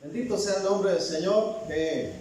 Bendito sea el nombre del Señor. Qué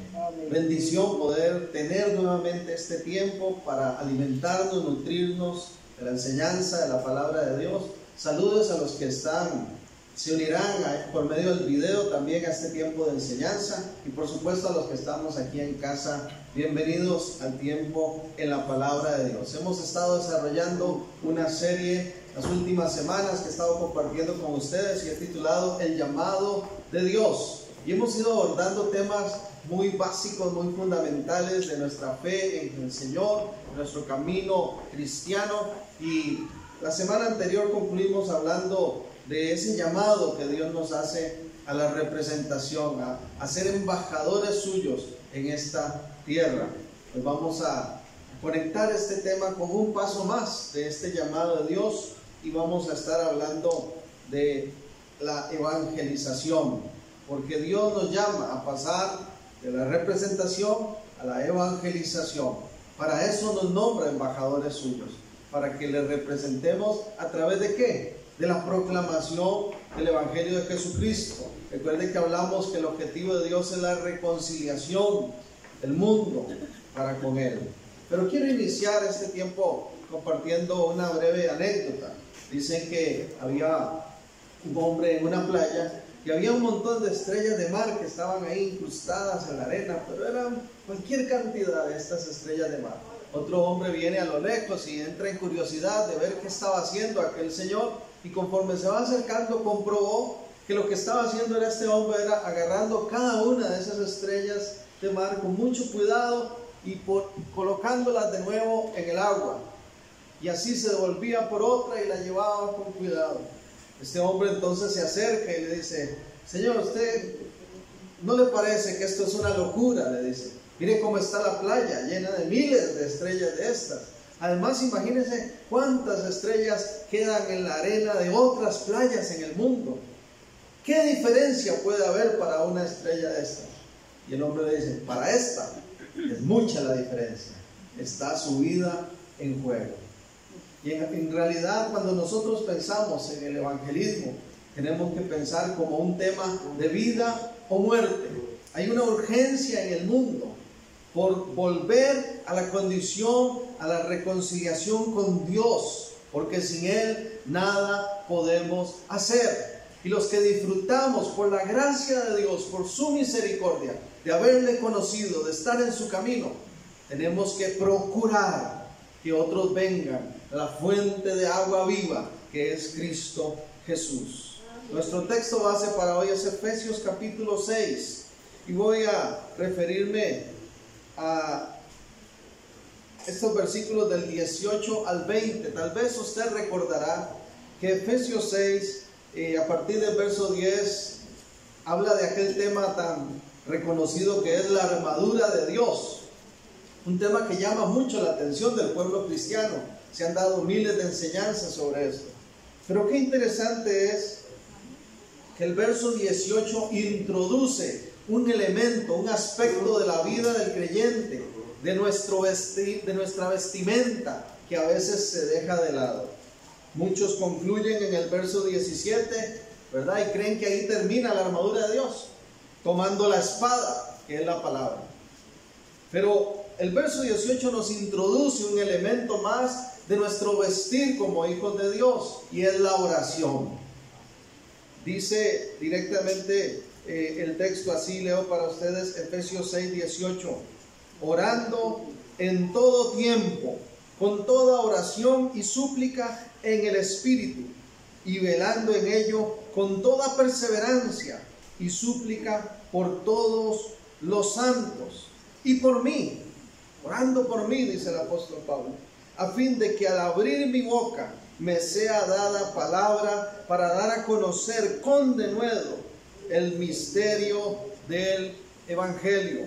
bendición poder tener nuevamente este tiempo para alimentarnos, nutrirnos de la enseñanza de la palabra de Dios. Saludos a los que se unirán por medio del video también a este tiempo de enseñanza, y por supuesto a los que estamos aquí en casa, bienvenidos al tiempo en la palabra de Dios. Hemos estado desarrollando una serie las últimas semanas que he estado compartiendo con ustedes y he titulado El llamado de Dios, y hemos ido abordando temas muy básicos, muy fundamentales de nuestra fe en el Señor, en nuestro camino cristiano. Y la semana anterior concluimos hablando de ese llamado que Dios nos hace a la representación, a ser embajadores suyos en esta tierra. Pues vamos a conectar este tema con un paso más de este llamado de Dios, y vamos a estar hablando de la evangelización, porque Dios nos llama a pasar de la representación a la evangelización. Para eso nos nombra embajadores suyos, para que le representemos a través de ¿qué? De la proclamación del Evangelio de Jesucristo. Recuerden que hablamos que el objetivo de Dios es la reconciliación del mundo para con Él. Pero quiero iniciar este tiempo compartiendo una breve anécdota. Dicen que había un hombre en una playa y había un montón de estrellas de mar que estaban ahí incrustadas en la arena, pero eran cualquier cantidad de estas estrellas de mar. Otro hombre viene a lo lejos y entra en curiosidad de ver qué estaba haciendo aquel señor, y conforme se va acercando comprobó que lo que estaba haciendo este hombre era agarrando cada una de esas estrellas de mar con mucho cuidado y colocándolas de nuevo en el agua, y así se devolvía por otra y la llevaba con cuidado. Este hombre entonces se acerca y le dice: Señor, ¿usted no le parece que esto es una locura? Le dice: mire cómo está la playa, llena de miles de estrellas de estas. Además, imagínense cuántas estrellas quedan en la arena de otras playas en el mundo. ¿Qué diferencia puede haber para una estrella de estas? Y el hombre le dice: para esta es mucha la diferencia. Está su vida en juego. Y en realidad, cuando nosotros pensamos en el evangelismo, tenemos que pensar como un tema de vida o muerte. Hay una urgencia en el mundo por volver a la condición, a la reconciliación con Dios, porque sin Él nada podemos hacer. Y los que disfrutamos por la gracia de Dios, por su misericordia, de haberle conocido, de estar en su camino, tenemos que procurar que otros vengan a la fuente de agua viva que es Cristo Jesús. Nuestro texto base para hoy es Efesios capítulo 6, y voy a referirme a estos versículos del 18 al 20. Tal vez usted recordará que Efesios 6, a partir del verso 10, habla de aquel tema tan reconocido que es la armadura de Dios. Un tema que llama mucho la atención del pueblo cristiano. Se han dado miles de enseñanzas sobre esto. Pero qué interesante es que el verso 18 introduce un elemento, un aspecto de la vida del creyente, de nuestra vestimenta, que a veces se deja de lado. Muchos concluyen en el verso 17, ¿verdad? Y creen que ahí termina la armadura de Dios, tomando la espada, que es la palabra. Pero el verso 18 nos introduce un elemento más de nuestro vestir como hijos de Dios, y es la oración. Dice directamente el texto, así leo para ustedes, Efesios 6, 18: orando en todo tiempo, con toda oración y súplica en el Espíritu, y velando en ello con toda perseverancia y súplica por todos los santos, y por mí, orando por mí, dice el apóstol Pablo, a fin de que al abrir mi boca me sea dada palabra para dar a conocer con denuedo el misterio del Evangelio.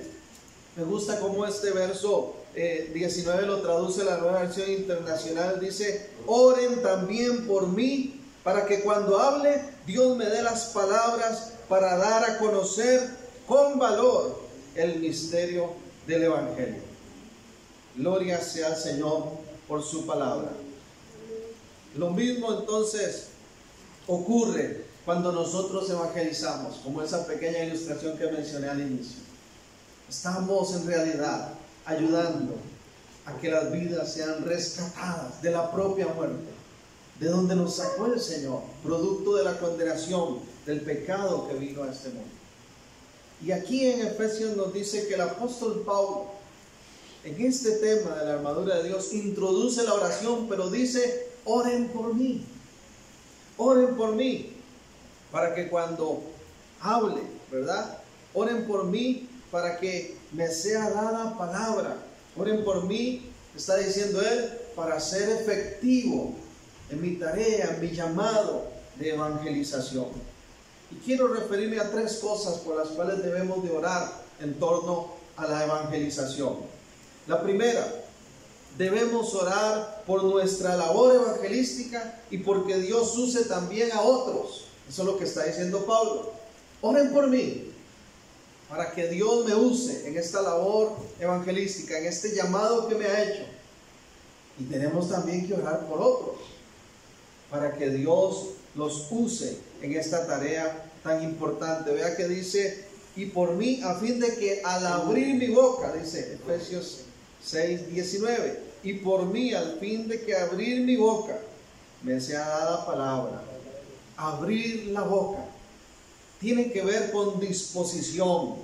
Me gusta cómo este verso 19 lo traduce la Nueva Versión Internacional. Dice: oren también por mí, para que cuando hable Dios me dé las palabras para dar a conocer con valor el misterio del Evangelio. Gloria sea al Señor por su palabra. Lo mismo entonces ocurre cuando nosotros evangelizamos, como esa pequeña ilustración que mencioné al inicio. Estamos en realidad ayudando a que las vidas sean rescatadas de la propia muerte, de donde nos sacó el Señor, producto de la condenación del pecado que vino a este mundo. Y aquí en Efesios nos dice que el apóstol Pablo, en este tema de la armadura de Dios, introduce la oración, pero dice: oren por mí, para que cuando hable, ¿verdad? Oren por mí para que me sea dada palabra. Oren por mí, está diciendo él, para ser efectivo en mi tarea, en mi llamado de evangelización. Y quiero referirme a 3 cosas por las cuales debemos de orar en torno a la evangelización. La primera, debemos orar por nuestra labor evangelística y porque Dios use también a otros. Eso es lo que está diciendo Pablo. Oren por mí, para que Dios me use en esta labor evangelística, en este llamado que me ha hecho. Y tenemos también que orar por otros, para que Dios los use en esta tarea tan importante. Vea que dice: y por mí, a fin de que al abrir mi boca, dice Efesios 6:19, y por mí, al fin de que abrir mi boca me sea dada palabra. Abrir la boca tiene que ver con disposición.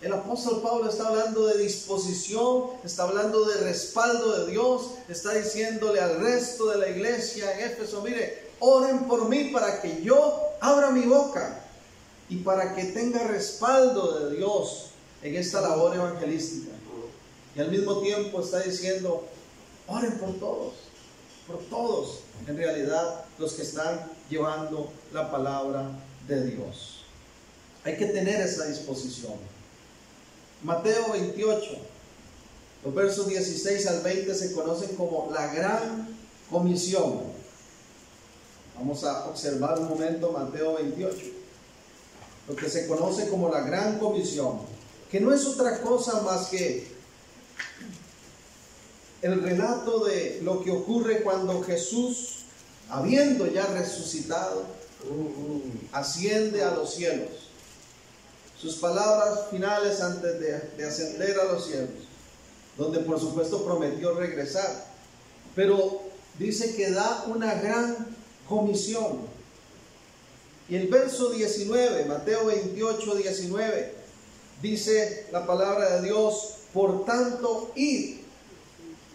El apóstol Pablo está hablando de disposición, está hablando de respaldo de Dios, está diciéndole al resto de la iglesia en Éfeso: mire, oren por mí para que yo abra mi boca y para que tenga respaldo de Dios en esta labor evangelística. Y al mismo tiempo está diciendo: oren por todos, en realidad los que están llevando la palabra de Dios. Hay que tener esa disposición. Mateo 28, los versos 16 al 20 se conocen como la Gran Comisión. Vamos a observar un momento Mateo 28, lo que se conoce como la Gran Comisión, que no es otra cosa más que el relato de lo que ocurre cuando Jesús, habiendo ya resucitado, asciende a los cielos. Sus palabras finales antes de ascender a los cielos, donde por supuesto prometió regresar, pero dice que da una gran comisión. Y el verso 19, Mateo 28, 19, dice la palabra de Dios: por tanto, id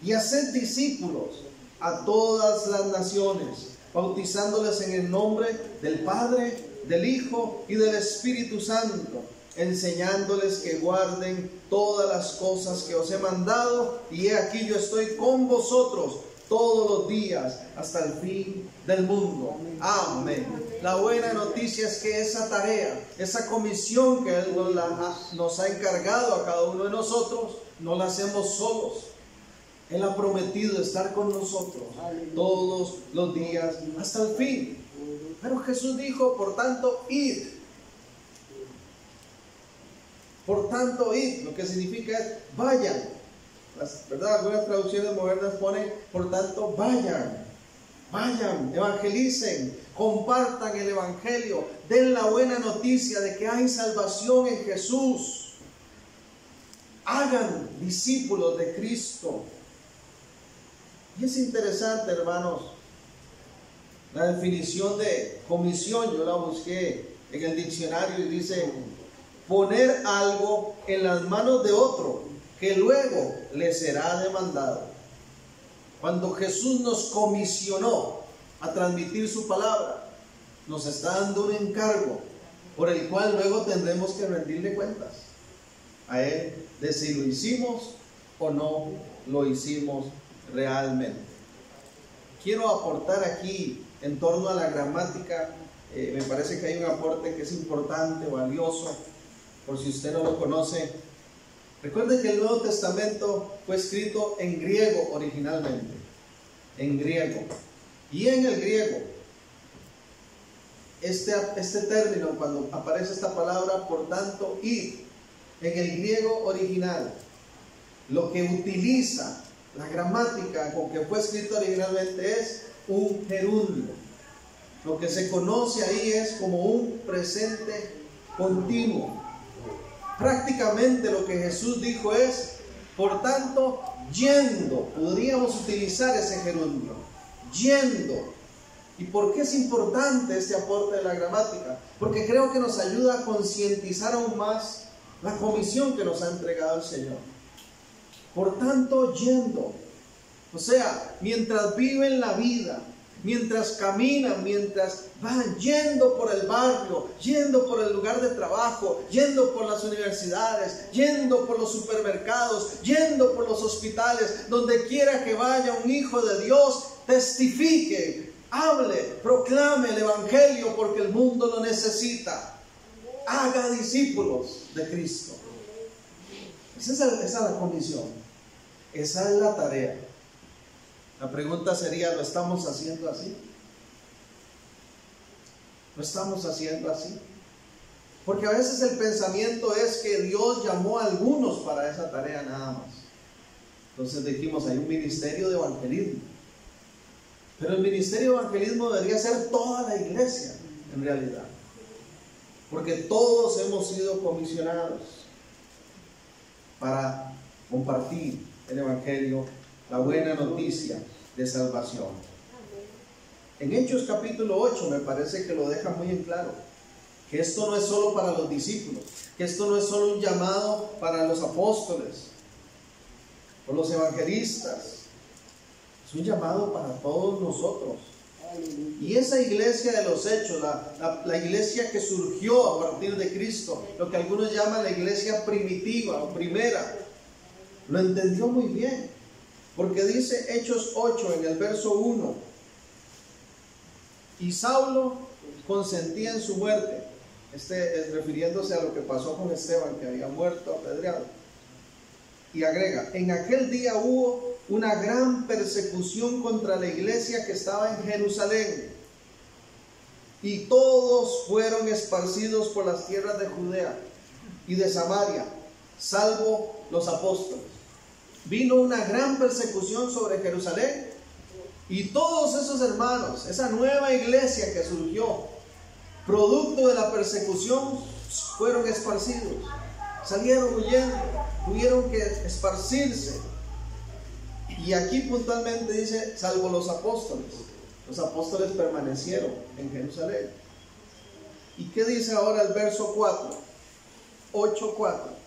y haced discípulos a todas las naciones, bautizándoles en el nombre del Padre, del Hijo y del Espíritu Santo, enseñándoles que guarden todas las cosas que os he mandado, y he aquí yo estoy con vosotros todos los días hasta el fin del mundo. Amén. La buena noticia es que esa tarea, esa comisión que Él nos ha encargado a cada uno de nosotros, no la hacemos solos. Él ha prometido estar con nosotros todos los días hasta el fin. Pero Jesús dijo: por tanto, id. Por tanto, id, lo que significa es vayan. ¿Verdad? Algunas traducciones modernas ponen: por tanto, vayan, evangelicen, compartan el evangelio, den la buena noticia de que hay salvación en Jesús. Hagan discípulos de Cristo. Y es interesante, hermanos, la definición de comisión. Yo la busqué en el diccionario y dice: poner algo en las manos de otro que luego le será demandado. Cuando Jesús nos comisionó a transmitir su palabra, nos está dando un encargo por el cual luego tendremos que rendirle cuentas a Él de si lo hicimos o no lo hicimos realmente. Quiero aportar aquí en torno a la gramática. Me parece que hay un aporte que es importante, valioso, por si usted no lo conoce. Recuerde que el Nuevo Testamento fue escrito en griego originalmente, en griego. Y en el griego, este término, cuando aparece esta palabra, por tanto, id, en el griego original, lo que utiliza la gramática con que fue escrito originalmente es un gerundio. Lo que se conoce ahí es como un presente continuo. Prácticamente lo que Jesús dijo es, por tanto, yendo, podríamos utilizar ese gerundio, yendo. ¿Y por qué es importante este aporte de la gramática? Porque creo que nos ayuda a concientizar aún más la comisión que nos ha entregado el Señor. Por tanto, yendo. O sea, mientras viven la vida, mientras caminan, mientras van yendo por el barrio, yendo por el lugar de trabajo, yendo por las universidades, yendo por los supermercados, yendo por los hospitales, donde quiera que vaya un hijo de Dios, testifique, hable, proclame el Evangelio porque el mundo lo necesita. Haga discípulos de Cristo. Esa es la comisión. Esa es la tarea. La pregunta sería, ¿lo estamos haciendo así? ¿Lo estamos haciendo así? Porque a veces el pensamiento es que Dios llamó a algunos para esa tarea nada más. Entonces dijimos, hay un ministerio de evangelismo. Pero el ministerio de evangelismo debería ser toda la iglesia, en realidad. Porque todos hemos sido comisionados para compartir el evangelio, la buena noticia de salvación. En Hechos capítulo 8 me parece que lo deja muy en claro, que esto no es solo para los discípulos, que esto no es solo un llamado para los apóstoles o los evangelistas, es un llamado para todos nosotros. Y esa iglesia de los Hechos, la iglesia que surgió a partir de Cristo, lo que algunos llaman la iglesia primitiva o primera, lo entendió muy bien. Porque dice Hechos 8 en el verso 1, y Saulo consentía en su muerte. Este es refiriéndose a lo que pasó con Esteban, que había muerto apedreado. Y agrega, en aquel día hubo una gran persecución contra la iglesia que estaba en Jerusalén, y todos fueron esparcidos por las tierras de Judea y de Samaria, salvo los apóstoles. Vino una gran persecución sobre Jerusalén y todos esos hermanos, esa nueva iglesia que surgió, producto de la persecución, fueron esparcidos, salieron huyendo, tuvieron que esparcirse. Y aquí puntualmente dice, salvo los apóstoles. Los apóstoles permanecieron en Jerusalén. ¿Y qué dice ahora el verso 4? 8:4.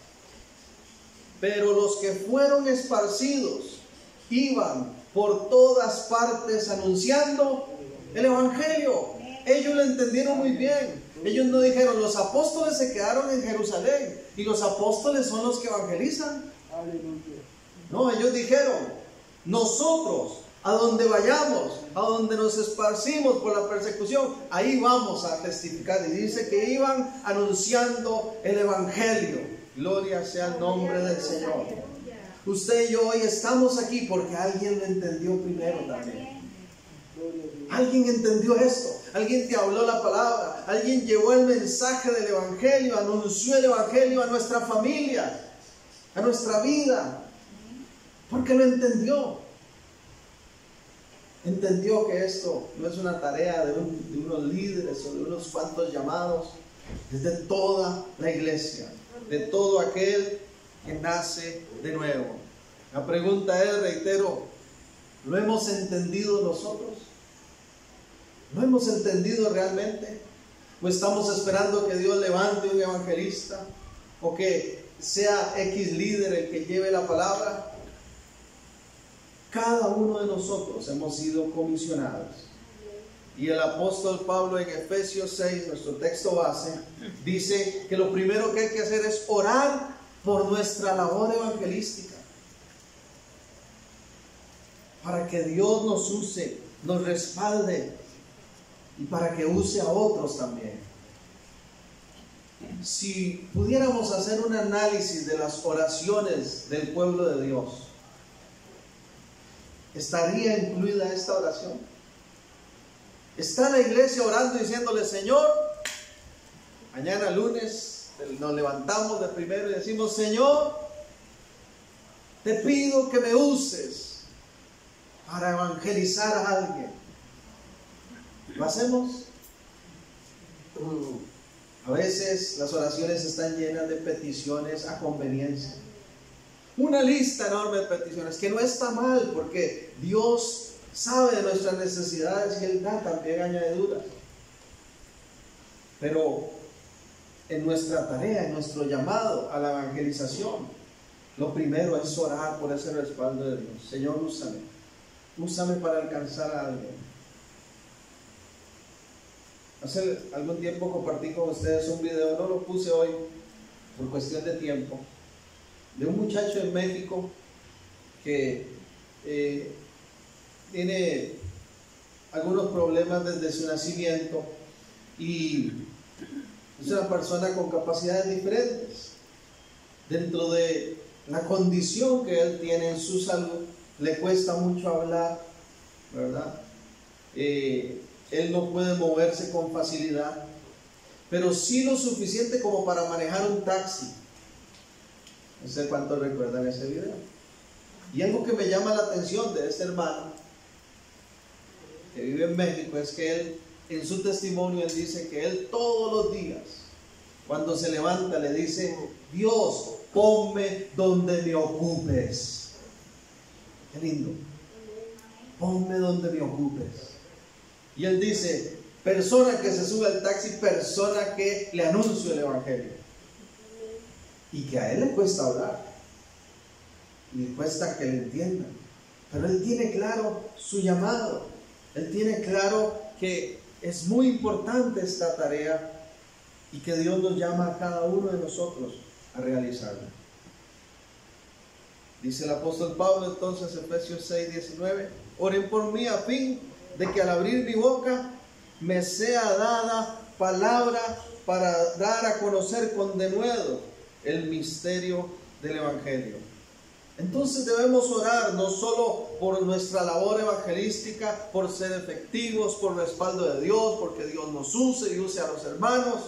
Pero los que fueron esparcidos iban por todas partes anunciando el Evangelio. Ellos lo entendieron muy bien. Ellos no dijeron, los apóstoles se quedaron en Jerusalén y los apóstoles son los que evangelizan. No, ellos dijeron, nosotros, a donde vayamos, a donde nos esparcimos por la persecución, ahí vamos a testificar. Y dice que iban anunciando el Evangelio. Gloria sea el nombre del Señor. Usted y yo hoy estamos aquí porque alguien lo entendió primero también. Alguien entendió esto. Alguien te habló la palabra. Alguien llevó el mensaje del Evangelio, anunció el Evangelio a nuestra familia, a nuestra vida, porque lo entendió. Entendió que esto no es una tarea de unos líderes o de unos cuantos llamados, es de toda la iglesia, de todo aquel que nace de nuevo. La pregunta es, reitero, ¿lo hemos entendido nosotros? ¿Lo hemos entendido realmente? ¿O estamos esperando que Dios levante un evangelista? ¿O que sea X líder el que lleve la palabra? Cada uno de nosotros hemos sido comisionados. Y el apóstol Pablo en Efesios 6, nuestro texto base, dice que lo primero que hay que hacer es orar por nuestra labor evangelística, para que Dios nos use, nos respalde y para que use a otros también. Si pudiéramos hacer un análisis de las oraciones del pueblo de Dios, ¿estaría incluida esta oración? Está la iglesia orando diciéndole, Señor, mañana lunes nos levantamos de primero y decimos, Señor, te pido que me uses para evangelizar a alguien. ¿Lo hacemos? A veces las oraciones están llenas de peticiones a conveniencia. Una lista enorme de peticiones, que no está mal, porque Dios sabe de nuestras necesidades y Él da también añadiduras. Pero en nuestra tarea, en nuestro llamado a la evangelización, lo primero es orar por ese respaldo de Dios. Señor, úsame para alcanzar a alguien. Hace algún tiempo compartí con ustedes un video, no lo puse hoy por cuestión de tiempo, de un muchacho en México que tiene algunos problemas desde su nacimiento y es una persona con capacidades diferentes. Dentro de la condición que él tiene en su salud, le cuesta mucho hablar, ¿verdad? Él no puede moverse con facilidad, pero sí lo suficiente como para manejar un taxi. No sé cuántos recuerdan ese video. Y algo que me llama la atención de este hermano que vive en México es que él, en su testimonio, él dice que él todos los días, cuando se levanta, le dice: Dios, ponme donde me ocupes. Qué lindo. Ponme donde me ocupes. Y él dice: persona que se sube al taxi, persona que le anuncio el evangelio. Y que a él le cuesta hablar, y le cuesta que le entiendan, pero él tiene claro su llamado. Él tiene claro que es muy importante esta tarea y que Dios nos llama a cada uno de nosotros a realizarla. Dice el apóstol Pablo entonces, Efesios 6:19: oren por mí a fin de que al abrir mi boca me sea dada palabra para dar a conocer con denuedo el misterio del evangelio. Entonces debemos orar no solo por nuestra labor evangelística, por ser efectivos, por respaldo de Dios, porque Dios nos use y use a los hermanos,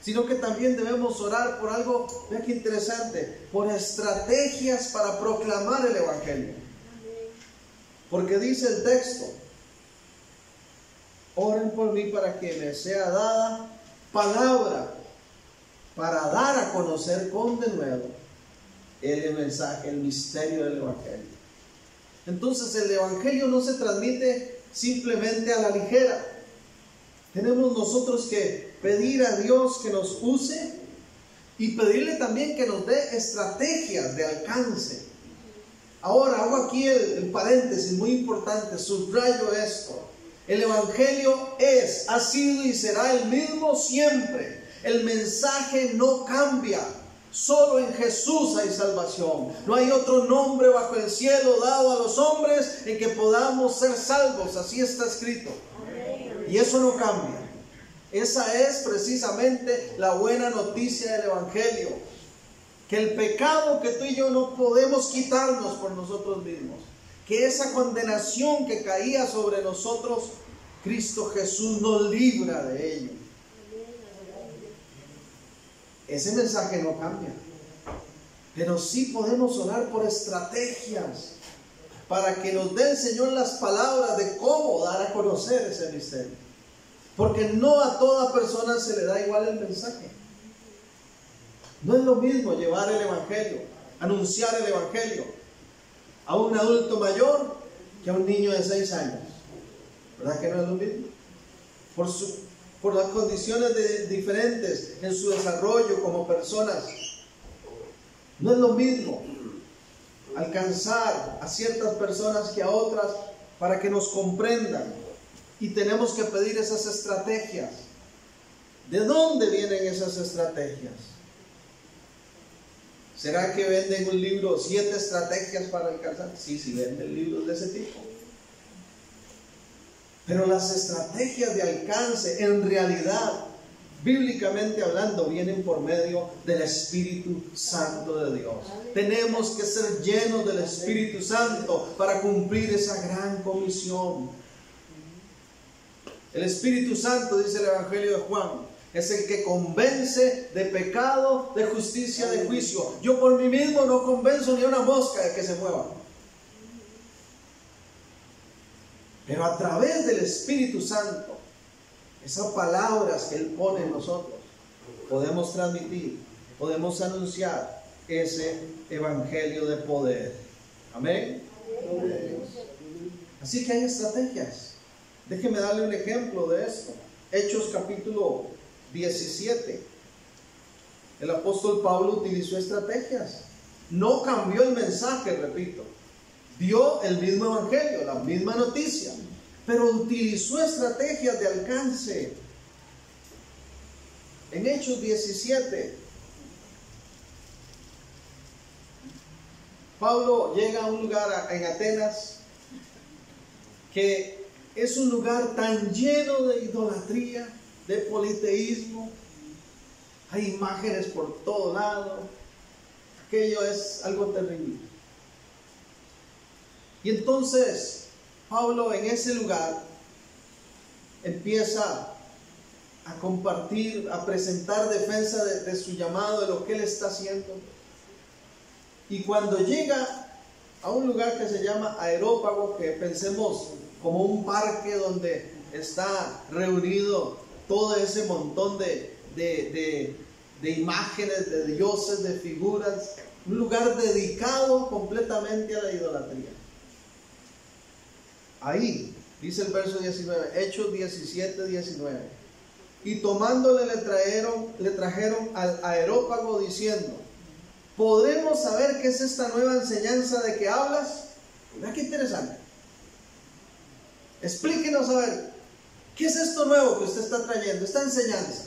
sino que también debemos orar por algo, vean qué interesante, por estrategias para proclamar el evangelio. Porque dice el texto: oren por mí para que me sea dada palabra para dar a conocer con denuedo el mensaje, el misterio del evangelio. Entonces el evangelio no se transmite simplemente a la ligera. Tenemos nosotros que pedir a Dios que nos use y pedirle también que nos dé estrategias de alcance. Ahora hago aquí el paréntesis muy importante, subrayo esto: el evangelio ha sido y será el mismo siempre. El mensaje no cambia. Solo en Jesús hay salvación. No hay otro nombre bajo el cielo dado a los hombres en que podamos ser salvos. Así está escrito. Y eso no cambia. Esa es precisamente la buena noticia del evangelio. Que el pecado que tú y yo no podemos quitarnos por nosotros mismos, que esa condenación que caía sobre nosotros, Cristo Jesús nos libra de ello. Ese mensaje no cambia, pero sí podemos orar por estrategias para que nos dé el Señor las palabras de cómo dar a conocer ese misterio, porque no a toda persona se le da igual el mensaje. No es lo mismo llevar el evangelio, anunciar el evangelio a un adulto mayor que a un niño de 6 años. ¿Verdad que no es lo mismo? Por las condiciones diferentes en su desarrollo como personas. No es lo mismo alcanzar a ciertas personas que a otras para que nos comprendan. Y tenemos que pedir esas estrategias. ¿De dónde vienen esas estrategias? ¿Será que venden un libro, 7 estrategias para alcanzar? Sí, venden libros de ese tipo. Pero las estrategias de alcance, en realidad, bíblicamente hablando, vienen por medio del Espíritu Santo de Dios. Tenemos que ser llenos del Espíritu Santo para cumplir esa gran comisión. El Espíritu Santo, dice el Evangelio de Juan, es el que convence de pecado, de justicia, de juicio. Yo por mí mismo no convenzo ni a una mosca de que se mueva. Pero a través del Espíritu Santo esas palabras que Él pone en nosotros, podemos transmitir, podemos anunciar ese evangelio de poder. Amén. Así que hay estrategias. Déjeme darle un ejemplo de esto. Hechos capítulo 17. El apóstol Pablo utilizó estrategias. No cambió el mensaje, repito. Dio el mismo evangelio, la misma noticia, pero utilizó estrategias de alcance. En Hechos 17, Pablo llega a un lugar en Atenas que es un lugar tan lleno de idolatría, de politeísmo. Hay imágenes por todo lado. Aquello es algo terrible. Y entonces Pablo en ese lugar empieza a compartir, a presentar defensa de su llamado, de lo que él está haciendo. Y cuando llega a un lugar que se llama Areópago, que pensemos como un parque donde está reunido todo ese montón de imágenes, de dioses, de figuras, un lugar dedicado completamente a la idolatría. Ahí, dice el verso 19, Hechos 17, 19. Y tomándole le trajeron al Areópago diciendo: ¿podremos saber qué es esta nueva enseñanza de que hablas? Mira qué interesante. Explíquenos a ver, ¿qué es esto nuevo que usted está trayendo, esta enseñanza?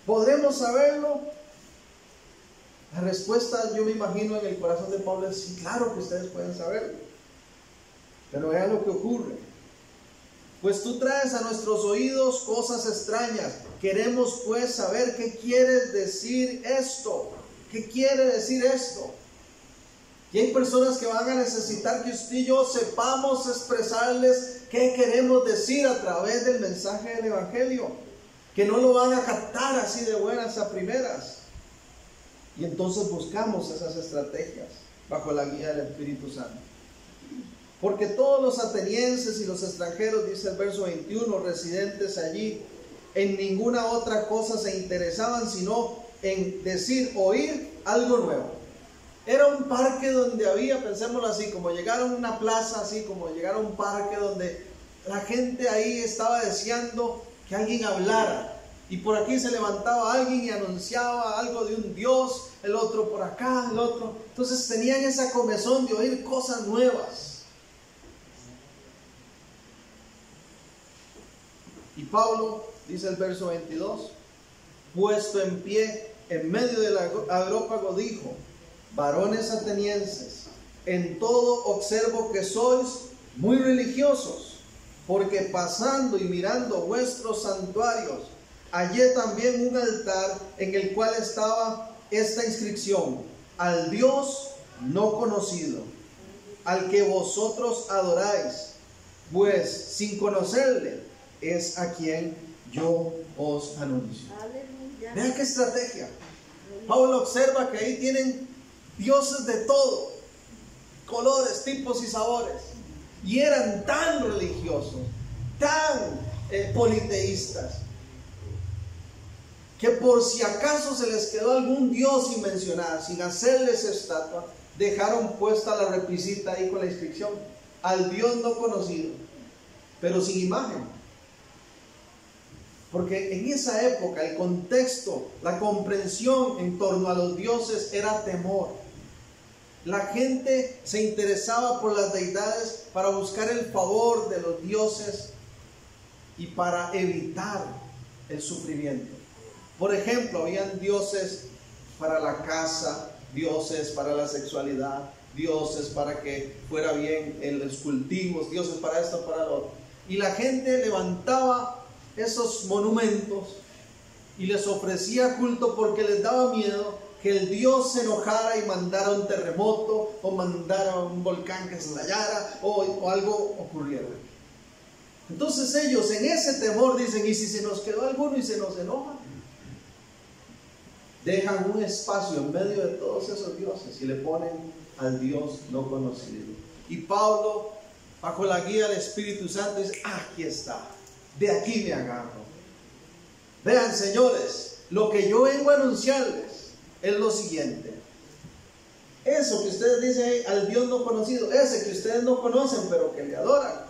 ¿Podremos saberlo? La respuesta, yo me imagino, en el corazón de Pablo es: sí, claro que ustedes pueden saberlo. Pero vean lo que ocurre. Pues tú traes a nuestros oídos cosas extrañas. Queremos pues saber qué quieres decir esto. ¿Qué quiere decir esto? Y hay personas que van a necesitar que usted y yo sepamos expresarles qué queremos decir a través del mensaje del evangelio, que no lo van a captar así de buenas a primeras. Y entonces buscamos esas estrategias bajo la guía del Espíritu Santo. Porque todos los atenienses y los extranjeros, dice el verso 21, residentes allí, en ninguna otra cosa se interesaban sino en decir, oír algo nuevo. Era un parque donde había, pensémoslo así, como llegar a una plaza, así como llegar a un parque donde la gente ahí estaba deseando que alguien hablara. Y por aquí se levantaba alguien y anunciaba algo de un Dios, el otro por acá, el otro. Entonces tenían esa comezón de oír cosas nuevas. Y Pablo, dice el verso 22, puesto en pie en medio del Areópago, dijo: varones atenienses, en todo observo que sois muy religiosos, porque pasando y mirando vuestros santuarios, hallé también un altar en el cual estaba esta inscripción: al Dios no conocido, al que vosotros adoráis, pues sin conocerle es a quien yo os anuncio. Vean qué estrategia. Pablo observa que ahí tienen dioses de todo, colores, tipos y sabores, y eran tan religiosos, tan politeístas, que por si acaso se les quedó algún dios sin mencionar, sin hacerles estatua, dejaron puesta la repisita ahí con la inscripción: al Dios no conocido, pero sin imagen. Porque en esa época el contexto, la comprensión en torno a los dioses era temor. La gente se interesaba por las deidades para buscar el favor de los dioses y para evitar el sufrimiento. Por ejemplo, habían dioses para la casa, dioses para la sexualidad, dioses para que fuera bien en los cultivos, dioses para esto, para lo otro. Y la gente levantaba esos monumentos y les ofrecía culto porque les daba miedo que el Dios se enojara y mandara un terremoto o mandara un volcán que estallara o algo ocurriera. Entonces ellos en ese temor dicen: ¿y si se nos quedó alguno y se nos enoja? Dejan un espacio en medio de todos esos dioses y le ponen al Dios no conocido. Y Pablo, bajo la guía del Espíritu Santo, dice: aquí está. de aquí me agarro. Vean, señores, lo que yo vengo a anunciarles es lo siguiente. Eso que ustedes dicen al Dios no conocido, ese que ustedes no conocen pero que le adoran,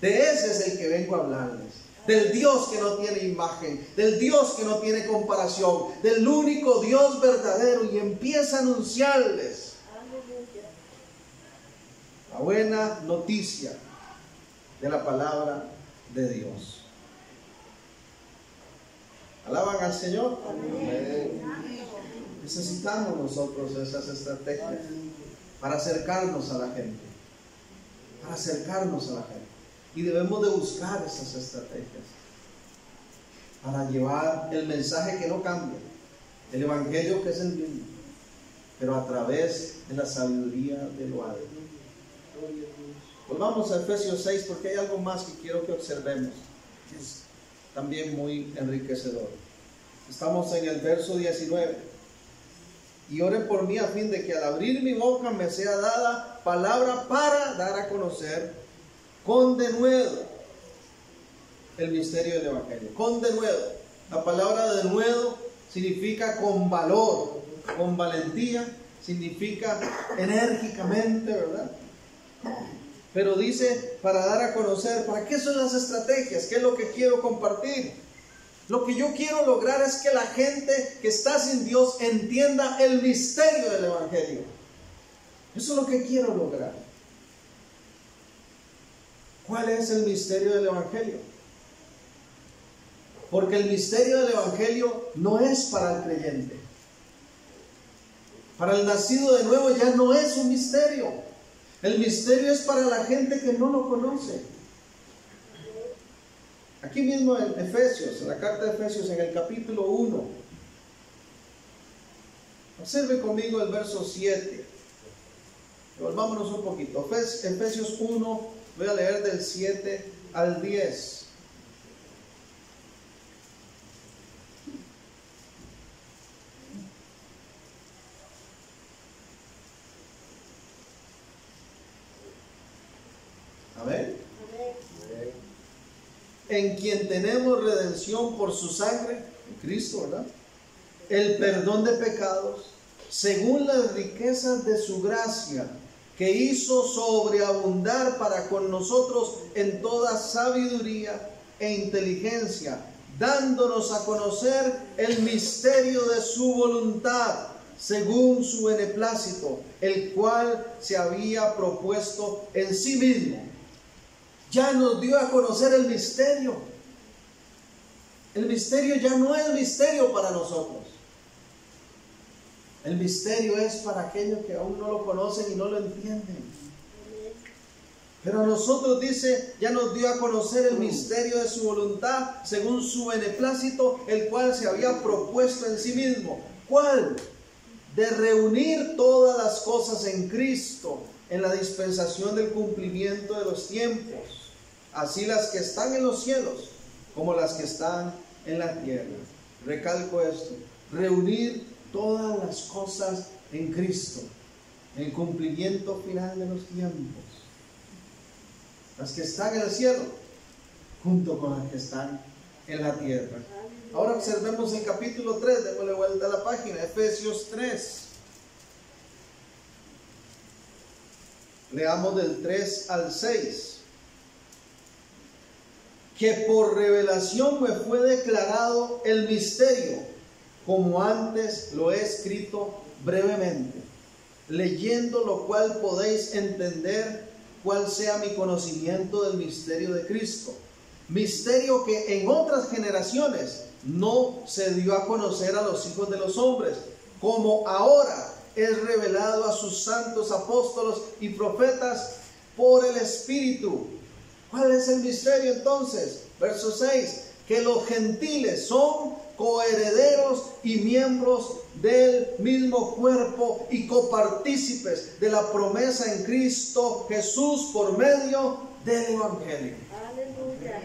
de ese es el que vengo a hablarles. Del Dios que no tiene imagen, del Dios que no tiene comparación, del único Dios verdadero, y empieza a anunciarles la buena noticia de la palabra de Dios. ¿Alaban al Señor? Amén. Necesitamos nosotros esas estrategias para acercarnos a la gente, para acercarnos a la gente. Y debemos de buscar esas estrategias para llevar el mensaje que no cambia, el evangelio que es el mismo, pero a través de la sabiduría de lo alto. Volvamos a Efesios 6 porque hay algo más que quiero que observemos, que es también muy enriquecedor. Estamos en el verso 19. Y oren por mí a fin de que al abrir mi boca me sea dada palabra para dar a conocer con denuedo el misterio del evangelio. Con denuedo. La palabra denuedo significa con valor, con valentía, significa enérgicamente, ¿verdad? Pero dice para dar a conocer. ¿Para qué son las estrategias? ¿Qué es lo que quiero compartir? Lo que yo quiero lograr es que la gente que está sin Dios entienda el misterio del evangelio. Eso es lo que quiero lograr. ¿Cuál es el misterio del evangelio? Porque el misterio del evangelio no es para el creyente. Para el nacido de nuevo ya no es un misterio. El misterio es para la gente que no lo conoce. Aquí mismo en Efesios, en la carta de Efesios, en el capítulo 1. Observe conmigo el verso 7. Volvámonos un poquito. Efesios 1, voy a leer del 7 al 10. Amén. En quien tenemos redención por su sangre, en Cristo, ¿verdad? El perdón de pecados, según las riquezas de su gracia, que hizo sobreabundar para con nosotros en toda sabiduría e inteligencia, dándonos a conocer el misterio de su voluntad, según su beneplácito, el cual se había propuesto en sí mismo. Ya nos dio a conocer el misterio. El misterio ya no es misterio para nosotros. El misterio es para aquellos que aún no lo conocen y no lo entienden. Pero a nosotros dice, ya nos dio a conocer el misterio de su voluntad, según su beneplácito, el cual se había propuesto en sí mismo. ¿Cuál? De reunir todas las cosas en Cristo, en la dispensación del cumplimiento de los tiempos, así las que están en los cielos como las que están en la tierra. Recalco esto: reunir todas las cosas en Cristo, en el cumplimiento final de los tiempos, las que están en el cielo junto con las que están en la tierra. Ahora observemos el capítulo 3, démosle vuelta a la página, Efesios 3. Leamos del 3 al 6. Que por revelación me fue declarado el misterio, como antes lo he escrito brevemente, leyendo lo cual podéis entender cuál sea mi conocimiento del misterio de Cristo. Misterio que en otras generaciones no se dio a conocer a los hijos de los hombres, como ahora es revelado a sus santos apóstoles y profetas por el Espíritu. ¿Cuál es el misterio entonces? Verso 6, que los gentiles son coherederos y miembros del mismo cuerpo y copartícipes de la promesa en Cristo Jesús por medio del Evangelio. Aleluya.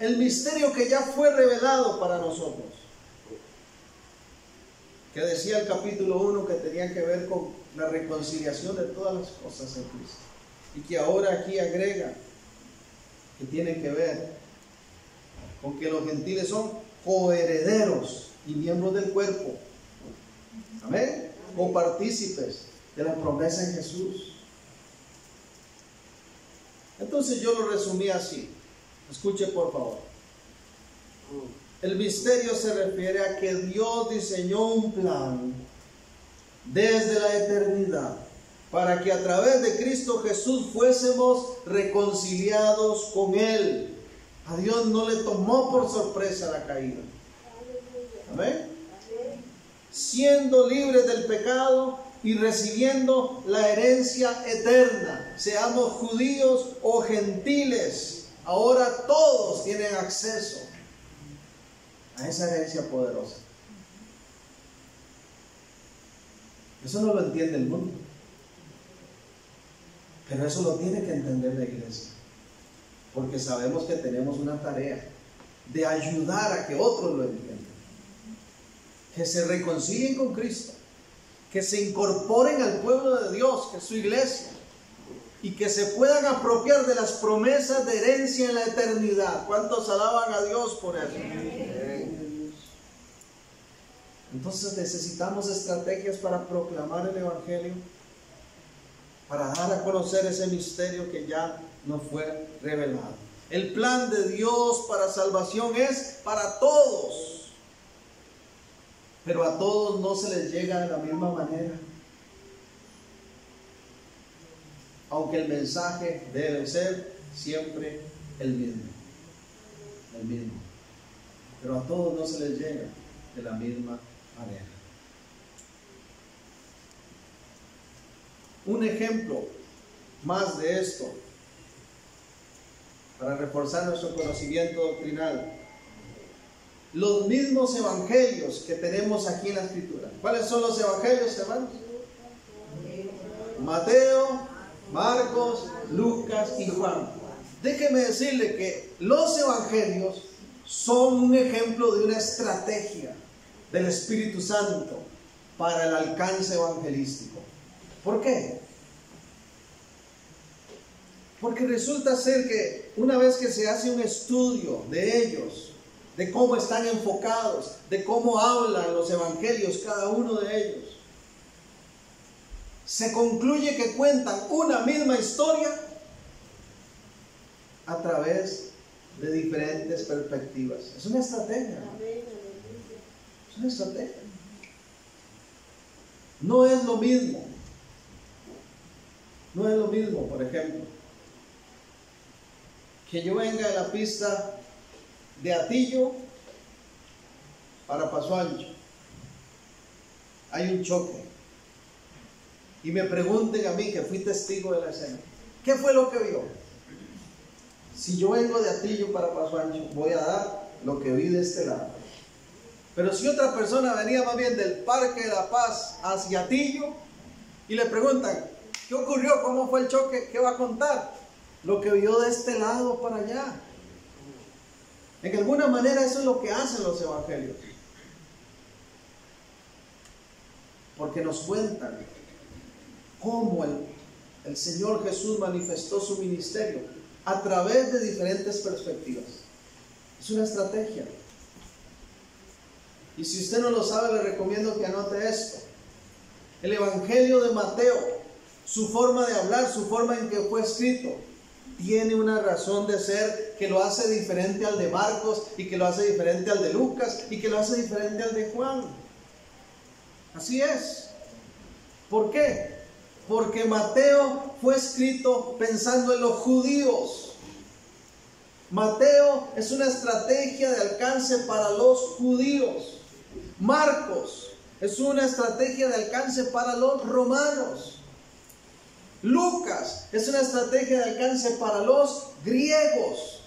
El misterio que ya fue revelado para nosotros, que decía el capítulo 1 que tenía que ver con la reconciliación de todas las cosas en Cristo. y que ahora aquí agrega que tiene que ver con que los gentiles son coherederos y miembros del cuerpo. Amén. Copartícipes de la promesa en Jesús. Entonces yo lo resumí así. Escuche por favor. El misterio se refiere a que Dios diseñó un plan desde la eternidad para que a través de Cristo Jesús fuésemos reconciliados con Él. A Dios no le tomó por sorpresa la caída. Amén. Siendo libres del pecado y recibiendo la herencia eterna, seamos judíos o gentiles, ahora todos tienen acceso a esa herencia poderosa. Eso no lo entiende el mundo, pero eso lo tiene que entender la iglesia, porque sabemos que tenemos una tarea de ayudar a que otros lo entiendan, que se reconcilien con Cristo, que se incorporen al pueblo de Dios, que es su iglesia, y que se puedan apropiar de las promesas de herencia en la eternidad. ¿Cuántos alaban a Dios por eso? Entonces necesitamos estrategias para proclamar el Evangelio, para dar a conocer ese misterio que ya nos fue revelado. El plan de Dios para salvación es para todos, pero a todos no se les llega de la misma manera. Aunque el mensaje debe ser siempre el mismo, pero a todos no se les llega de la misma manera. Un ejemplo más de esto, para reforzar nuestro conocimiento doctrinal: los mismos evangelios que tenemos aquí en la Escritura. ¿Cuáles son los evangelios, hermanos? Mateo, Marcos, Lucas y Juan. Déjeme decirle que los evangelios son un ejemplo de una estrategia del Espíritu Santo para el alcance evangelístico. ¿Por qué? Porque resulta ser que una vez que se hace un estudio de ellos, de cómo están enfocados, de cómo hablan los evangelios, cada uno de ellos, se concluye que cuentan una misma historia a través de diferentes perspectivas. Es una estrategia. Es una estrategia. No es lo mismo. No es lo mismo, por ejemplo, que yo venga de la pista de Atillo para Paso Ancho. Hay un choque. Y me pregunten a mí, que fui testigo de la escena, ¿qué fue lo que vio? Si yo vengo de Atillo para Paso Ancho, voy a dar lo que vi de este lado. Pero si otra persona venía más bien del Parque de la Paz hacia Atillo y le preguntan, ¿qué ocurrió? ¿Cómo fue el choque? ¿Qué va a contar? Lo que vio de este lado para allá. En alguna manera eso es lo que hacen los evangelios. Porque nos cuentan cómo el Señor Jesús manifestó su ministerio a través de diferentes perspectivas. Es una estrategia. Y si usted no lo sabe, le recomiendo que anote esto. El Evangelio de Mateo, su forma de hablar, su forma en que fue escrito, tiene una razón de ser que lo hace diferente al de Marcos, y que lo hace diferente al de Lucas, y que lo hace diferente al de Juan. Así es. ¿Por qué? Porque Mateo fue escrito pensando en los judíos. Mateo es una estrategia de alcance para los judíos. Marcos es una estrategia de alcance para los romanos. Lucas es una estrategia de alcance para los griegos.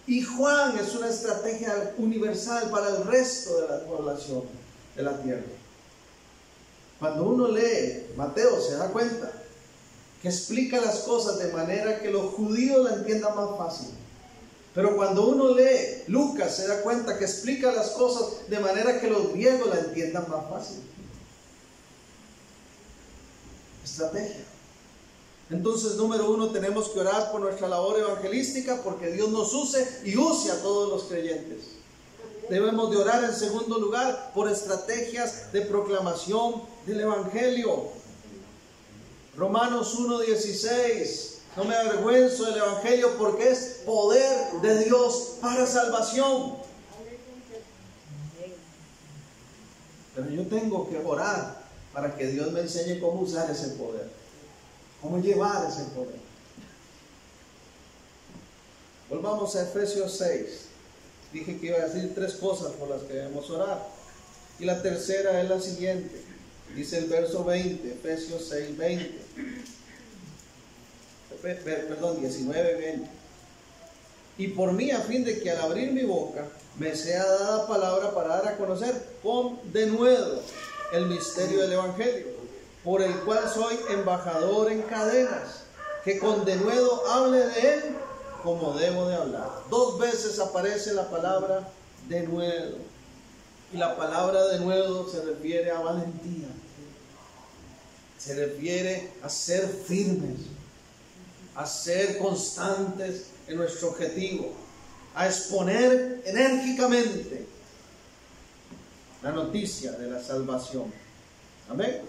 Y Juan es una estrategia universal para el resto de la población de la tierra. Cuando uno lee Mateo se da cuenta que explica las cosas de manera que los judíos la entiendan más fácil. Pero cuando uno lee Lucas se da cuenta que explica las cosas de manera que los griegos la entiendan más fácil. Estrategia. Entonces, número uno, tenemos que orar por nuestra labor evangelística, porque Dios nos use y use a todos los creyentes. Debemos de orar en segundo lugar por estrategias de proclamación del Evangelio. Romanos 1:16. No me avergüenzo del Evangelio porque es poder de Dios para salvación. Pero yo tengo que orar para que Dios me enseñe cómo usar ese poder, cómo llevar ese poder. Volvamos a Efesios 6. Dije que iba a decir 3 cosas por las que debemos orar. Y la tercera es la siguiente. Dice el verso 20, Efesios 6, 20. Perdón, 19, 20. Y por mí, a fin de que al abrir mi boca me sea dada palabra para dar a conocer con denuedo el misterio del Evangelio, por el cual soy embajador en cadenas, que con denuedo hable de él como debo de hablar. 2 veces aparece la palabra denuedo, y la palabra denuedo se refiere a valentía, se refiere a ser firmes, a ser constantes en nuestro objetivo, a exponer enérgicamente la noticia de la salvación. Amén.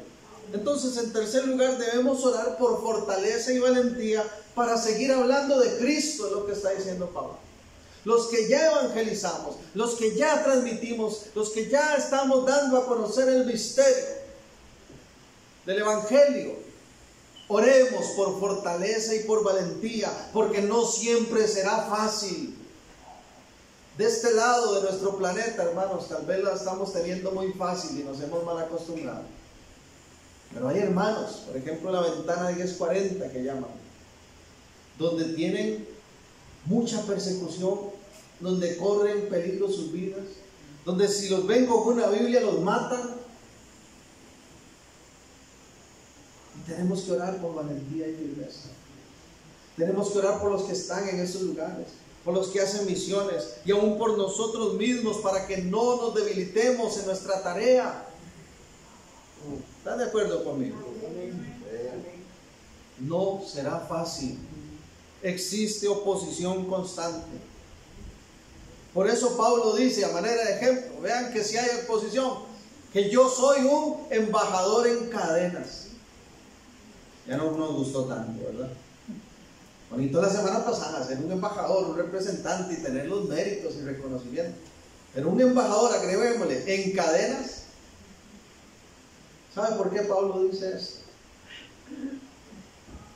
Entonces, en tercer lugar, debemos orar por fortaleza y valentía para seguir hablando de Cristo, es lo que está diciendo Pablo. Los que ya evangelizamos, los que ya transmitimos, los que ya estamos dando a conocer el misterio del Evangelio, oremos por fortaleza y por valentía, porque no siempre será fácil. De este lado de nuestro planeta, hermanos, tal vez la estamos teniendo muy fácil y nos hemos mal acostumbrado. Pero hay hermanos, por ejemplo la ventana 1040 que llaman, donde tienen mucha persecución, donde corren peligro sus vidas, donde si los ven con una Biblia los matan. Y tenemos que orar por valentía y firmeza. Tenemos que orar por los que están en esos lugares, por los que hacen misiones, y aún por nosotros mismos, para que no nos debilitemos en nuestra tarea. ¿Están de acuerdo conmigo? No será fácil. Existe oposición constante. Por eso Pablo dice, a manera de ejemplo, vean que si hay oposición, que yo soy un embajador en cadenas. Ya no nos gustó tanto, ¿verdad? Bonito la semana pasada ser un embajador, un representante y tener los méritos y reconocimiento. Pero un embajador, agreguémosle, en cadenas. ¿Sabe por qué Pablo dice eso?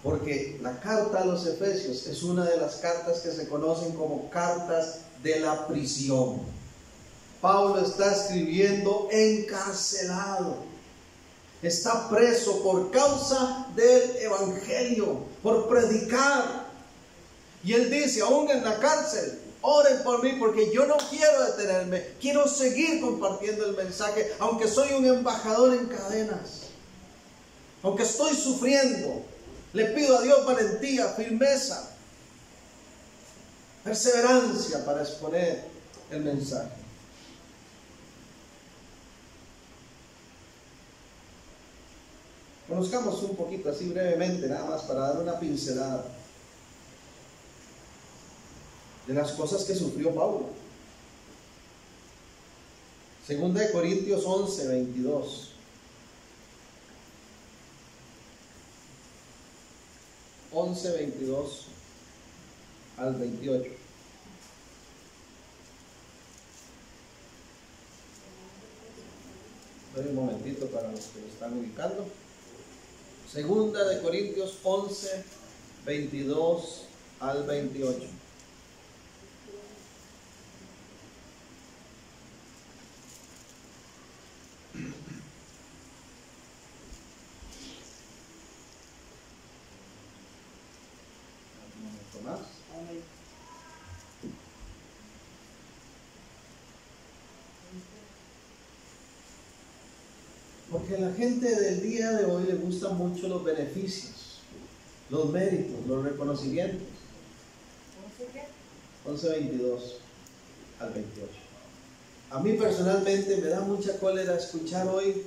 Porque la carta a los Efesios es una de las cartas que se conocen como cartas de la prisión. Pablo está escribiendo encarcelado. Está preso por causa del Evangelio, por predicar. Y él dice, aún en la cárcel, oren por mí porque yo no quiero detenerme, quiero seguir compartiendo el mensaje, aunque soy un embajador en cadenas, aunque estoy sufriendo. Le pido a Dios valentía, firmeza, perseverancia para exponer el mensaje. Conozcamos un poquito así brevemente, nada más para dar una pincelada de las cosas que sufrió Pablo. Segunda de Corintios 11, 22. 11, 22 al 28. Doy un momentito para los que lo están ubicando. Segunda de Corintios 11, 22 al 28. Más. Porque a la gente del día de hoy le gustan mucho los beneficios, los méritos, los reconocimientos. 11, 22 al 28. A mí personalmente me da mucha cólera escuchar hoy,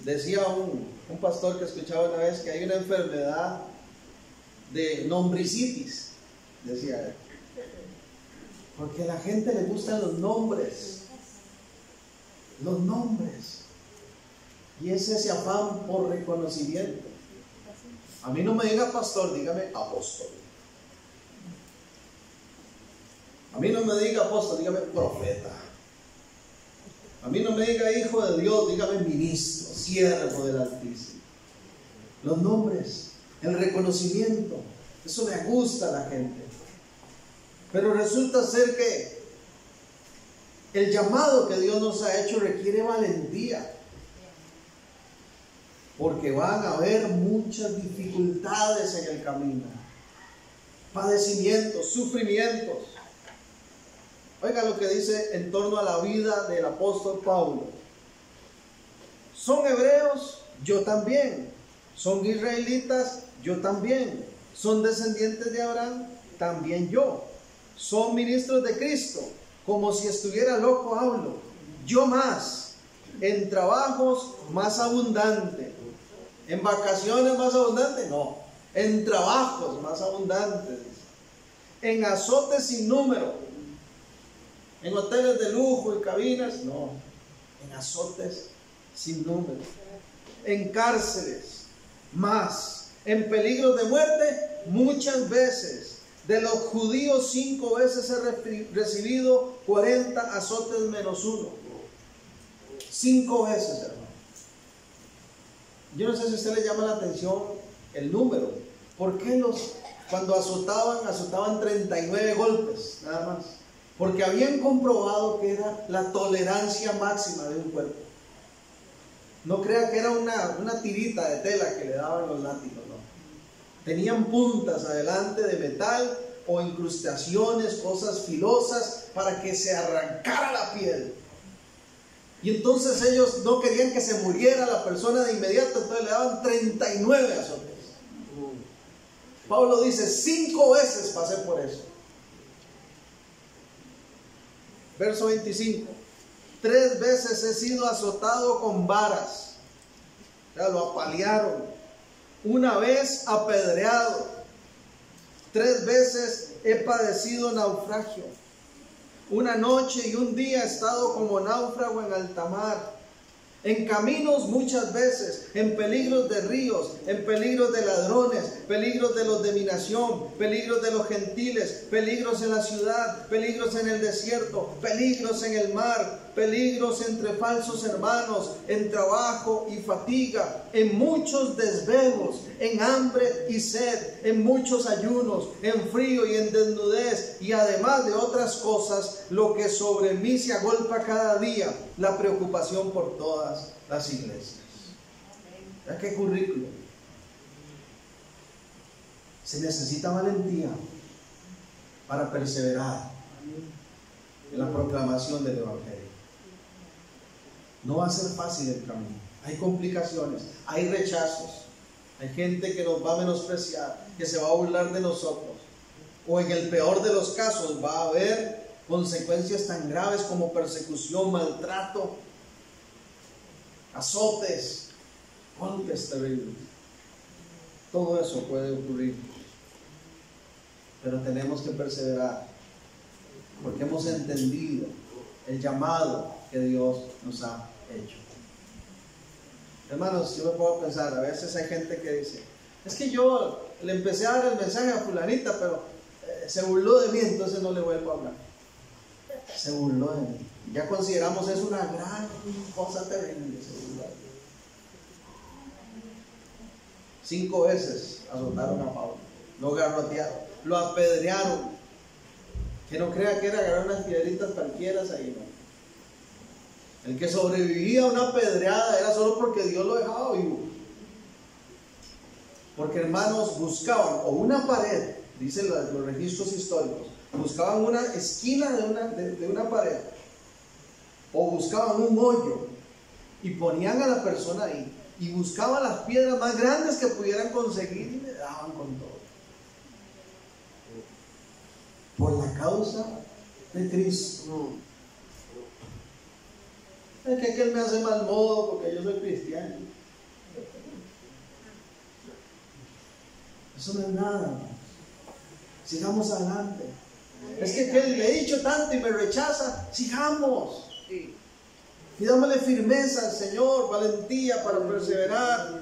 decía un pastor que escuchaba una vez, que hay una enfermedad de nombricitis, decía él. Porque a la gente le gustan los nombres. Los nombres. Y es ese afán por reconocimiento. A mí no me diga pastor, dígame apóstol. A mí no me diga apóstol, dígame profeta. A mí no me diga hijo de Dios, dígame ministro, siervo del Altísimo. Los nombres, el reconocimiento, eso le gusta a la gente. Pero resulta ser que el llamado que Dios nos ha hecho requiere valentía. Porque van a haber muchas dificultades en el camino. Padecimientos, sufrimientos. Oiga lo que dice en torno a la vida del apóstol Pablo. Son hebreos, yo también. Son israelitas, yo también. Son descendientes de Abraham, también yo. Son ministros de Cristo, como si estuviera loco hablo. Yo más, en trabajos más abundantes. ¿En vacaciones más abundantes? No. En trabajos más abundantes. En azotes sin número. En hoteles de lujo y cabinas, no. En azotes sin número. En cárceles, más. En peligros de muerte, muchas veces. De los judíos 5 veces he recibido 40 azotes menos 1. 5 veces, hermano. Yo no sé si a usted le llama la atención el número. ¿Por qué cuando azotaban 39 golpes, nada más? Porque habían comprobado que era la tolerancia máxima de un cuerpo. No crea que era una tirita de tela que le daban los látigos, no. Tenían puntas adelante de metal o incrustaciones, cosas filosas, para que se arrancara la piel. Y entonces ellos no querían que se muriera la persona de inmediato, entonces le daban 39 azotes. Pablo dice, 5 veces pasé por eso. Verso 25. 3 veces he sido azotado con varas. O sea, lo apalearon. 1 vez apedreado. 3 veces he padecido naufragio. 1 noche y 1 día he estado como náufrago en alta mar. En caminos muchas veces, en peligros de ríos, en peligros de ladrones, peligros de los de mi nación, peligros de los gentiles, peligros en la ciudad, peligros en el desierto, peligros en el mar, peligros entre falsos hermanos, en trabajo y fatiga, en muchos desvelos, en hambre y sed, en muchos ayunos, en frío y en desnudez, y además de otras cosas, lo que sobre mí se agolpa cada día, la preocupación por todas las iglesias. ¿Ya qué currículo? Se necesita valentía para perseverar en la proclamación del Evangelio. No va a ser fácil el camino. Hay complicaciones, hay rechazos, hay gente que nos va a menospreciar, que se va a burlar de nosotros. O en el peor de los casos va a haber consecuencias tan graves como persecución, maltrato, azotes, golpes terribles. Todo eso puede ocurrir. Pero tenemos que perseverar, porque hemos entendido el llamado que Dios nos ha hecho. Hermanos, yo me puedo pensar, a veces hay gente que dice, es que yo le empecé a dar el mensaje a fulanita, pero se burló de mí, entonces no le vuelvo a hablar. Se burló de mí. Ya consideramos eso una gran cosa terrible. 5 veces azotaron a Pablo, lo garrotearon, lo apedrearon. Que no crea que era agarrar unas piedritas cualquiera ahí, no. El que sobrevivía a una pedreada era solo porque Dios lo dejaba vivo. Porque, hermanos, buscaban o una pared, dicen los registros históricos, buscaban una esquina de una pared, o buscaban un hoyo y ponían a la persona ahí, y buscaban las piedras más grandes que pudieran conseguir y le daban con todo. Por la causa de Cristo. Es que aquel me hace mal modo porque yo soy cristiano. Eso no es nada. Sigamos adelante. Es que le he dicho tanto y me rechaza. Sigamos. Y dámosle firmeza al Señor, valentía para perseverar.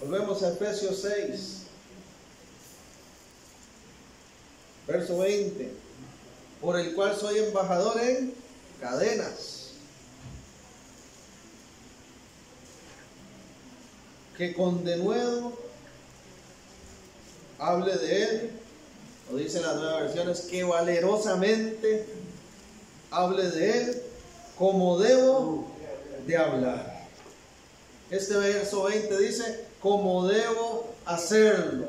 Volvemos a Efesios 6, verso 20. Por el cual soy embajador en cadenas, que con denuedo hable de él, o dicen las nuevas versiones, que valerosamente hable de él como debo de hablar. Este verso 20 dice, como debo hacerlo,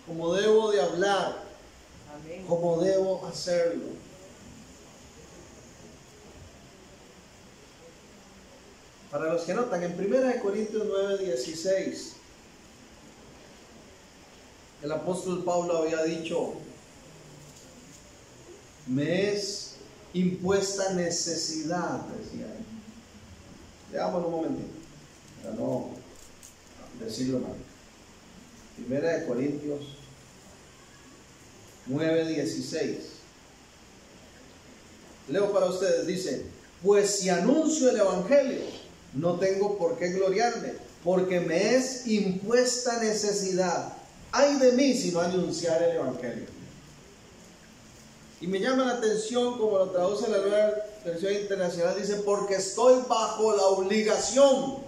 como debo de hablar, como debo hacerlo. Para los que notan, en 1 Corintios 9:16, el apóstol Pablo había dicho, me es impuesta necesidad, decía él. Leámoslo un momentito, para no decirlo mal. 1 Corintios 9:16. Leo para ustedes, dice, pues si anuncio el evangelio, no tengo por qué gloriarme, porque me es impuesta necesidad. Ay de mí si no anunciar el evangelio. Y me llama la atención, como lo traduce la nueva versión internacional, dice, porque estoy bajo la obligación.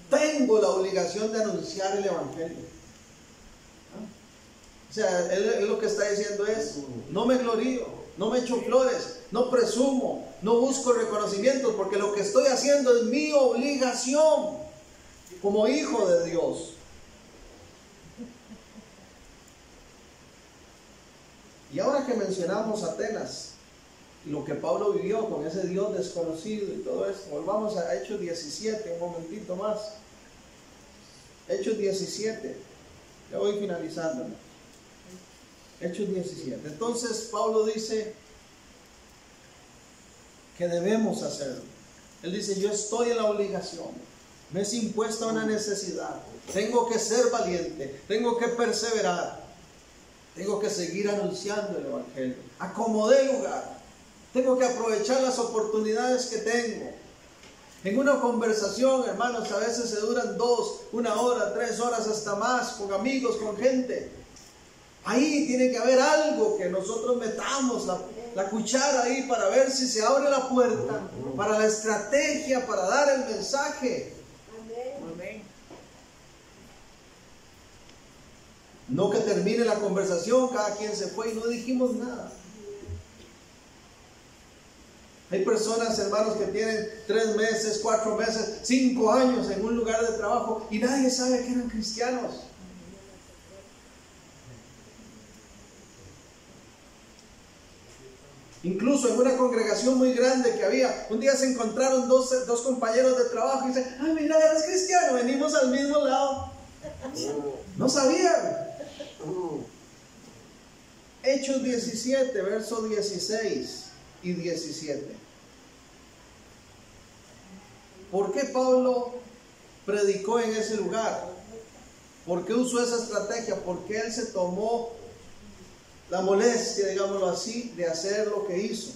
Tengo la obligación de anunciar el evangelio. O sea, él lo que está diciendo es, no me glorío, no me echo flores, no presumo, no busco reconocimientos, porque lo que estoy haciendo es mi obligación como hijo de Dios. Y ahora que mencionamos Atenas y lo que Pablo vivió con ese Dios desconocido y todo esto, volvamos a Hechos 17, un momentito más. Hechos 17, ya voy finalizando. Hechos 17. Entonces Pablo dice que debemos hacerlo. Él dice, yo estoy en la obligación, me es impuesta una necesidad, tengo que ser valiente, tengo que perseverar. Tengo que seguir anunciando el evangelio, a como dé lugar. Tengo que aprovechar las oportunidades que tengo. En una conversación, hermanos, a veces se duran 2, 1 hora, 3 horas, hasta más, con amigos, con gente. Ahí tiene que haber algo que nosotros metamos la cuchara ahí para ver si se abre la puerta, para la estrategia, para dar el mensaje. Amén. No que termine la conversación, cada quien se fue y no dijimos nada. Hay personas, hermanos, que tienen 3 meses, 4 meses, 5 años en un lugar de trabajo y nadie sabe que eran cristianos. Incluso en una congregación muy grande que había, un día se encontraron dos compañeros de trabajo y dicen, ay, mira, eres cristiano, venimos al mismo lado. No sabían. Hechos 17, versos 16 y 17. ¿Por qué Pablo predicó en ese lugar? ¿Por qué usó esa estrategia? ¿Por qué él se tomó la molestia, digámoslo así, de hacer lo que hizo?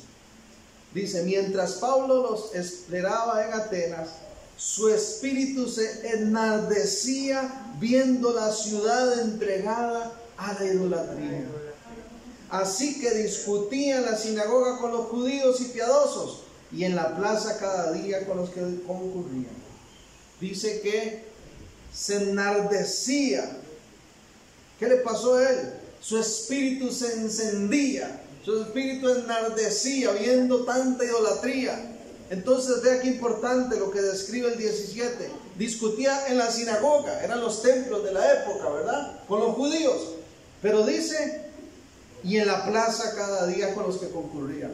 Dice, mientras Pablo los esperaba en Atenas, su espíritu se enardecía viendo la ciudad entregada a la idolatría. Así que discutía en la sinagoga con los judíos y piadosos, y en la plaza cada día con los que concurrían. Dice que se enardecía. ¿Qué le pasó a él? Su espíritu se encendía, su espíritu enardecía viendo tanta idolatría. Entonces vea qué importante lo que describe el 17. Discutía en la sinagoga, eran los templos de la época, ¿verdad? Con los judíos. Pero dice, y en la plaza cada día con los que concurrían.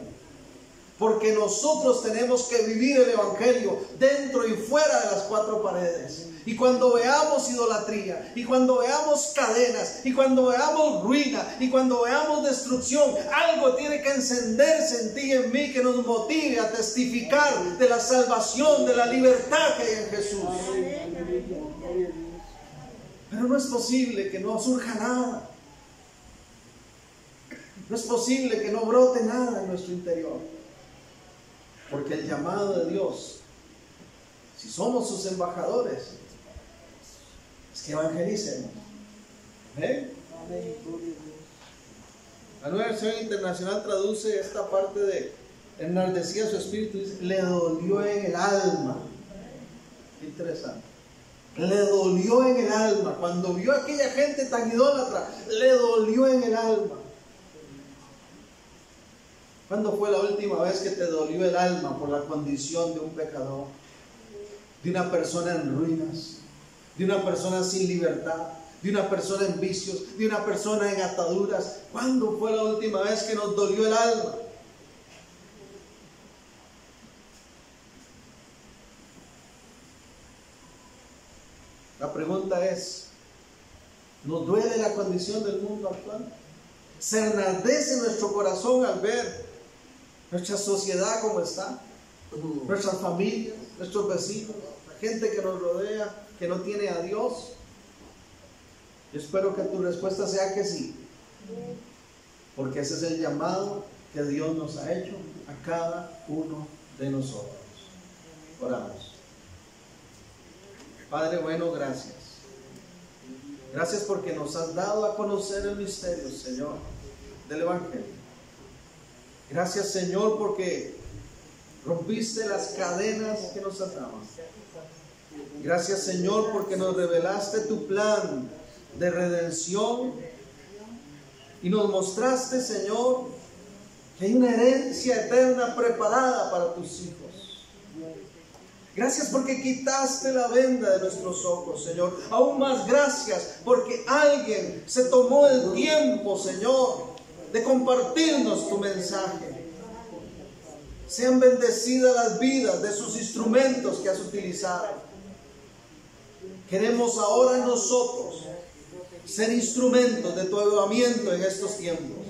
porque nosotros tenemos que vivir el Evangelio dentro y fuera de las cuatro paredes. Y cuando veamos idolatría, y cuando veamos cadenas, y cuando veamos ruina, y cuando veamos destrucción, algo tiene que encenderse en ti y en mí que nos motive a testificar de la salvación, de la libertad que hay en Jesús. Pero no es posible que no surja nada. No es posible que no brote nada en nuestro interior. Porque el llamado de Dios, si somos sus embajadores, es que evangelicemos. ¿Ven? La Nueva Versión Internacional traduce esta parte de enardecía su espíritu, dice, le dolió en el alma. Interesante. Le dolió en el alma. Cuando vio a aquella gente tan idólatra, le dolió en el alma. ¿Cuándo fue la última vez que te dolió el alma por la condición de un pecador? De una persona en ruinas, de una persona sin libertad, de una persona en vicios, de una persona en ataduras. ¿Cuándo fue la última vez que nos dolió el alma? La pregunta es, ¿nos duele la condición del mundo actual? ¿Se enardece nuestro corazón al ver nuestra sociedad como está? Nuestras familias, nuestros vecinos, la gente que nos rodea, que no tiene a Dios. Yo espero que tu respuesta sea que sí, porque ese es el llamado que Dios nos ha hecho a cada uno de nosotros. Oramos. Padre bueno, gracias. Gracias porque nos has dado a conocer el misterio, Señor, del Evangelio. Gracias, Señor, porque rompiste las cadenas que nos ataban. Gracias, Señor, porque nos revelaste tu plan de redención y nos mostraste, Señor, que hay una herencia eterna preparada para tus hijos. Gracias porque quitaste la venda de nuestros ojos, Señor. Aún más gracias porque alguien se tomó el tiempo, Señor, de compartirnos tu mensaje. Sean bendecidas las vidas de sus instrumentos que has utilizado. Queremos ahora nosotros ser instrumentos de tu avivamiento en estos tiempos.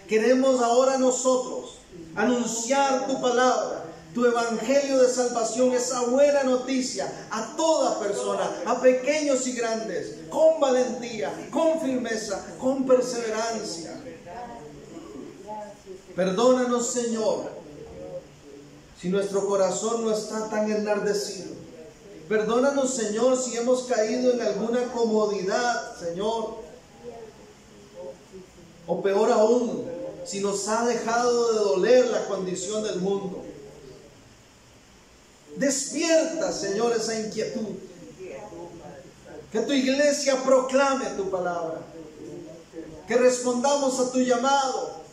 Queremos ahora nosotros anunciar tu palabra, tu evangelio de salvación, esa buena noticia a toda persona, a pequeños y grandes, con valentía, con firmeza, con perseverancia. Perdónanos, Señor, si nuestro corazón no está tan enardecido. Perdónanos, Señor, si hemos caído en alguna comodidad, Señor. O peor aún, si nos ha dejado de doler la condición del mundo. Despierta, Señor, esa inquietud. Que tu iglesia proclame tu palabra. Que respondamos a tu llamado.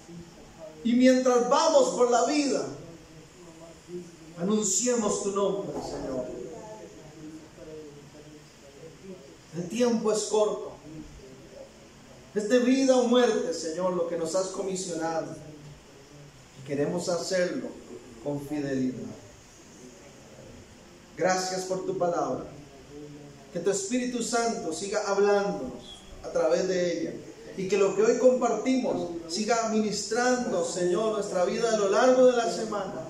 Y mientras vamos por la vida, anunciemos tu nombre, Señor. El tiempo es corto. Es de vida o muerte, Señor, lo que nos has comisionado. Y queremos hacerlo con fidelidad. Gracias por tu palabra. Que tu Espíritu Santo siga hablándonos a través de ella. Y que lo que hoy compartimos siga ministrando, Señor, nuestra vida a lo largo de la semana.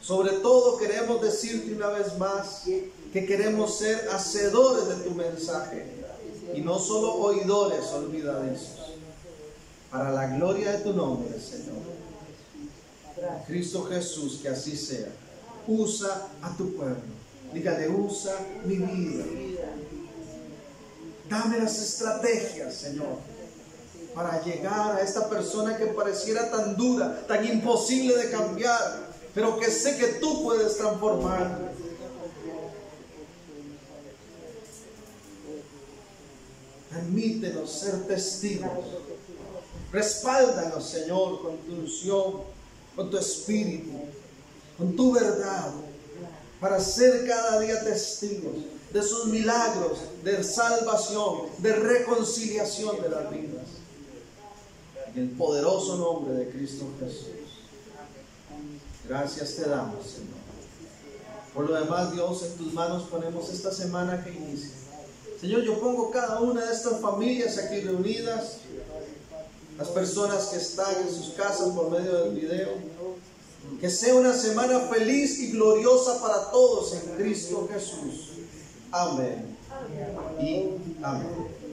Sobre todo queremos decirte una vez más que queremos ser hacedores de tu mensaje y no solo oidores olvidadizos. Para la gloria de tu nombre, Señor. Cristo Jesús, que así sea. Usa a tu pueblo. Dígale, usa mi vida. Dame las estrategias, Señor, para llegar a esta persona que pareciera tan dura, tan imposible de cambiar, pero que sé que tú puedes transformar. Permítenos ser testigos. Respáldanos, Señor, con tu unción, con tu espíritu, con tu verdad, para ser cada día testigos de sus milagros, de salvación, de reconciliación de las vidas. En el poderoso nombre de Cristo Jesús. Gracias te damos, Señor. Por lo demás, Dios, en tus manos ponemos esta semana que inicia. Señor, yo pongo cada una de estas familias aquí reunidas, las personas que están en sus casas por medio del video. Que sea una semana feliz y gloriosa para todos en Cristo Jesús. Amén. Y amén.